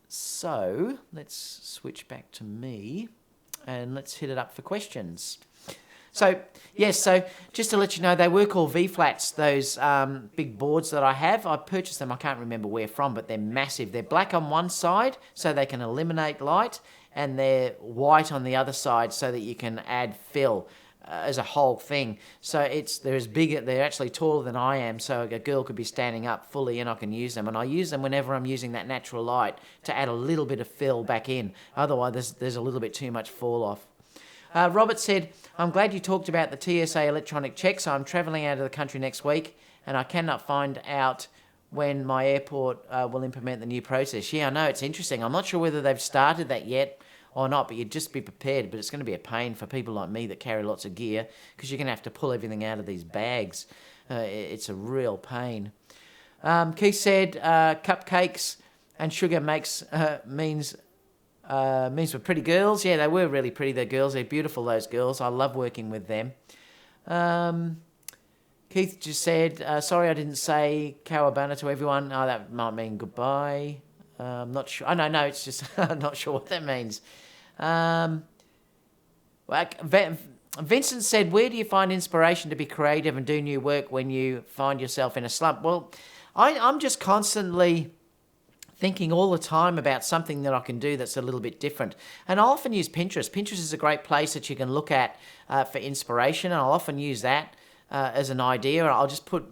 So let's switch back to me and let's hit it up for questions. So yes, so just to let you know, they were called V-flats, those big boards that I have. I purchased them, I can't remember where from, but they're massive. They're black on one side so they can eliminate light, and they're white on the other side so that you can add fill as a whole thing. So they're as big, they're actually taller than I am, so a girl could be standing up fully and I can use them. And I use them whenever I'm using that natural light to add a little bit of fill back in. Otherwise, there's a little bit too much fall off. Robert said, I'm glad you talked about the TSA electronic checks. I'm travelling out of the country next week and I cannot find out when my airport will implement the new process. Yeah, I know, it's interesting. I'm not sure whether they've started that yet or not, but you'd just be prepared. But it's going to be a pain for people like me that carry lots of gear, because you're going to have to pull everything out of these bags. It's a real pain. Keith said cupcakes and sugar means we're pretty girls. Yeah, they were really pretty, the girls. They're beautiful, those girls. I love working with them. Keith just said, sorry I didn't say kawabana to everyone. Oh, that might mean goodbye. I'm not sure. Oh, no, it's just, I'm not sure what that means. Vincent said, where do you find inspiration to be creative and do new work when you find yourself in a slump? Well, I'm just constantly thinking all the time about something that I can do that's a little bit different. And I often use Pinterest. Pinterest is a great place that you can look at for inspiration, and I'll often use that as an idea. I'll just put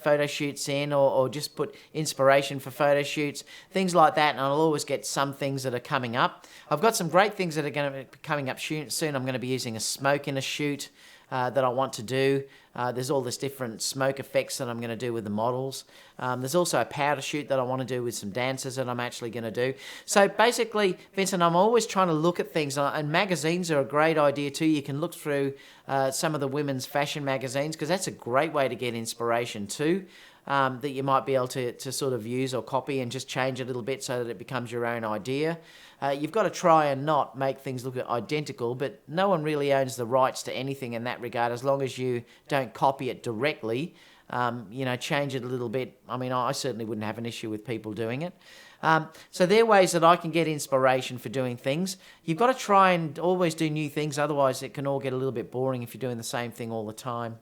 photo shoots in, or just put inspiration for photo shoots, things like that, and I'll always get some things that are coming up. I've got some great things that are going to be coming up soon. I'm going to be using a smoke in a shoot that I want to do. There's all this different smoke effects that I'm going to do with the models. There's also a powder shoot that I want to do with some dancers that I'm actually going to do. So basically, Vincent, I'm always trying to look at things, and magazines are a great idea too. You can look through some of the women's fashion magazines, because that's a great way to get inspiration too, that you might be able to sort of use or copy and just change a little bit so that it becomes your own idea. You've got to try and not make things look identical, but no one really owns the rights to anything in that regard, as long as you don't copy it directly. you know, change it a little bit. I mean, I certainly wouldn't have an issue with people doing it. So they're ways that I can get inspiration for doing things. You've got to try and always do new things, otherwise it can all get a little bit boring if you're doing the same thing all the time.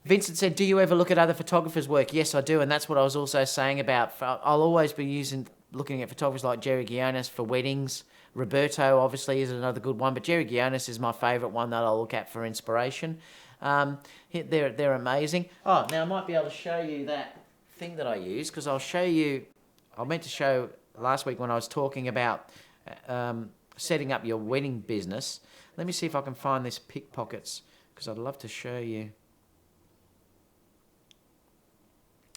Vincent said, do you ever look at other photographers' work? Yes, I do, and that's what I was also saying about. I'll always be looking at photographers like Jerry Guionis for weddings. Roberto, obviously, is another good one, but Jerry Guionis is my favourite one that I'll look at for inspiration. They're amazing. Oh, now I might be able to show you that thing that I use, because I'll show you. I meant to show last week when I was talking about setting up your wedding business. Let me see if I can find this pickpockets, because I'd love to show you.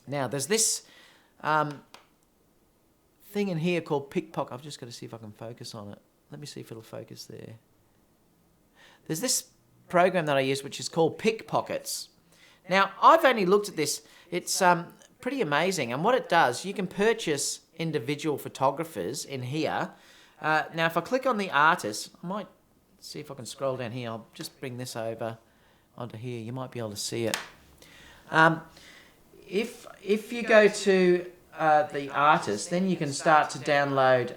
Now, there's this thing in here called pickpocket. I've just got to see if I can focus on it. Let me see if it'll focus there. There's this program that I use which is called Pickpockets. Now, I've only looked at this. It's pretty amazing. And what it does, you can purchase individual photographers in here. Now, if I click on the artist, I might see if I can scroll down here. I'll just bring this over onto here. You might be able to see it. If you go to the artist, then you can start to download.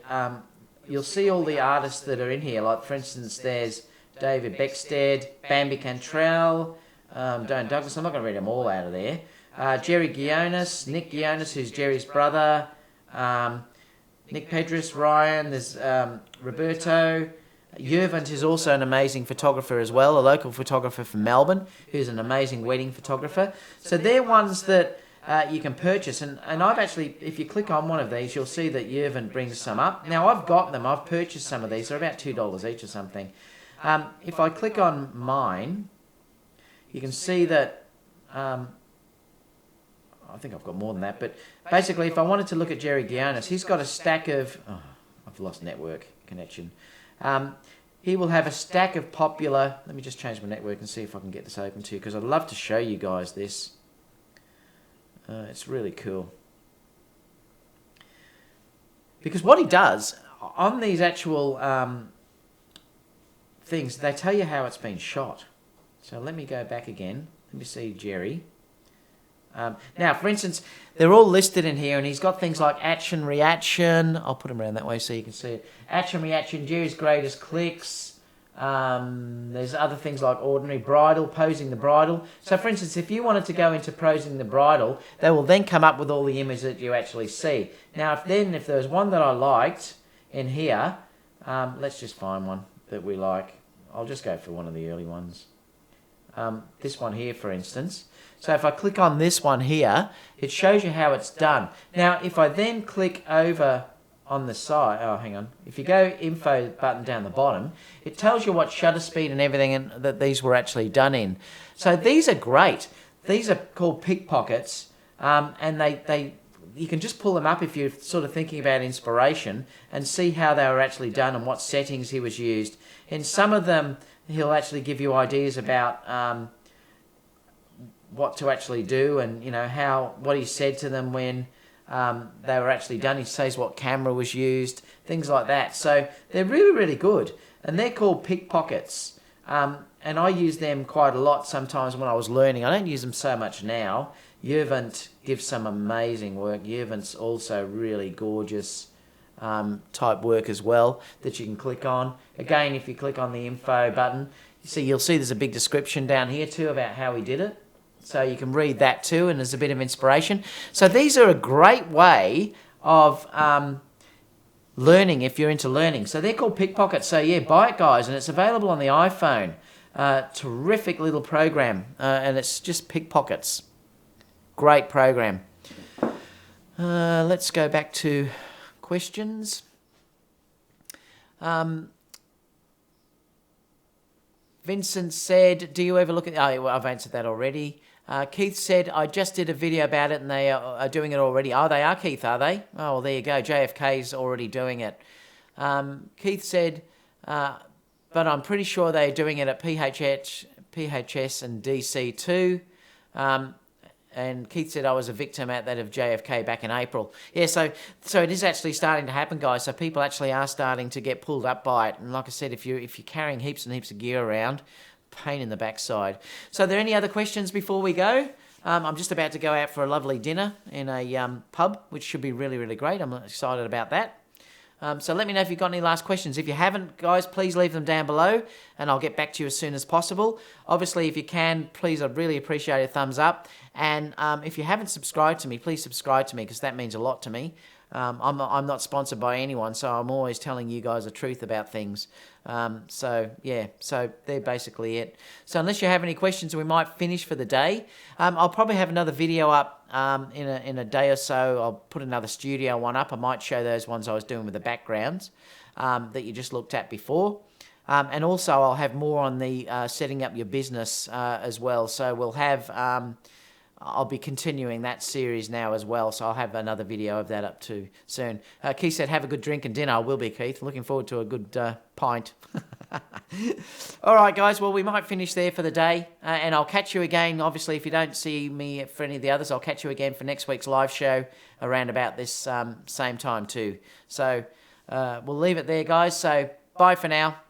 You'll see all the artists that are in here. Like, for instance, there's David Beckstead, Bambi Cantrell, Don Douglas. I'm not going to read them all out of there. Jerry Guionis, Nick Guionis, who's Jerry's brother, Nick Pedris, Ryan, there's Roberto. Yervant is also an amazing photographer as well, a local photographer from Melbourne, who's an amazing wedding photographer. So they're ones that you can purchase. And I've actually, if you click on one of these, you'll see that Yervant brings some up. Now, I've got them. I've purchased some of these. They're about $2 each or something. If I click on mine, you can see that... I think I've got more than that, but basically if I wanted to look at Jerry Guionis, he's got a stack of... Oh, I've lost network connection. He will have a stack of popular... Let me just change my network and see if I can get this open to you, because I'd love to show you guys this. It's really cool. Because what he does, on these actual things, they tell you how it's been shot. So let me go back again. Let me see Jerry. Now, for instance, they're all listed in here, and he's got things like action, reaction. I'll put them around that way so you can see it. Action, reaction, Jerry's greatest clicks. There's other things like ordinary bridal, posing the bridal. So, for instance, if you wanted to go into posing the bridal, they will then come up with all the images that you actually see. Now, if there was one that I liked in here, let's just find one that we like. I'll just go for one of the early ones. This one here, for instance. So if I click on this one here, it shows you how it's done. Now, if I then click over on the side, oh, hang on. If you go info button down the bottom, it tells you what shutter speed and everything that these were actually done in. So these are great. These are called pickpockets, and you can just pull them up if you're sort of thinking about inspiration and see how they were actually done and what settings he was used. In some of them, he'll actually give you ideas about what to actually do, and you know what he said to them when they were actually done. He says what camera was used, things like that. So they're really, really good, and they're called pickpockets. And I use them quite a lot sometimes when I was learning. I don't use them so much now. Yervant gives some amazing work. Yervant's also really gorgeous type work as well that you can click on. Again, if you click on the info button, you'll see there's a big description down here too about how he did it. So you can read that too, and there's a bit of inspiration. So these are a great way of learning if you're into learning. So they're called pickpockets. So yeah, buy it, guys, and it's available on the iPhone. Terrific little program, and it's just pickpockets. Great program. Let's go back to questions. Vincent said, do you ever look at... Oh, I've answered that already. Keith said, I just did a video about it and they are doing it already. Oh, they are, Keith, are they? Oh, well, there you go. JFK's already doing it. Keith said, but I'm pretty sure they're doing it at PHS and DC too. And Keith said I was a victim at that of JFK back in April. Yeah, so it is actually starting to happen, guys. So people actually are starting to get pulled up by it. And like I said, if you're carrying heaps and heaps of gear around, pain in the backside. So are there any other questions before we go? I'm just about to go out for a lovely dinner in a pub, which should be really, really great. I'm excited about that. So let me know if you've got any last questions. If you haven't, guys, please leave them down below, and I'll get back to you as soon as possible. Obviously, if you can, please, I'd really appreciate a thumbs up. And if you haven't subscribed to me, please subscribe to me, because that means a lot to me. I'm not sponsored by anyone, so I'm always telling you guys the truth about things. So they're basically it. So unless you have any questions, we might finish for the day. I'll probably have another video up in a day or so. I'll put another studio one up. I might show those ones I was doing with the backgrounds that you just looked at before. And also I'll have more on the setting up your business as well. So we'll have... I'll be continuing that series now as well, so I'll have another video of that up too soon. Keith said, have a good drink and dinner. I will be, Keith. Looking forward to a good pint. All right, guys. Well, we might finish there for the day, and I'll catch you again. Obviously, if you don't see me for any of the others, I'll catch you again for next week's live show around about this same time too. So we'll leave it there, guys. So bye for now.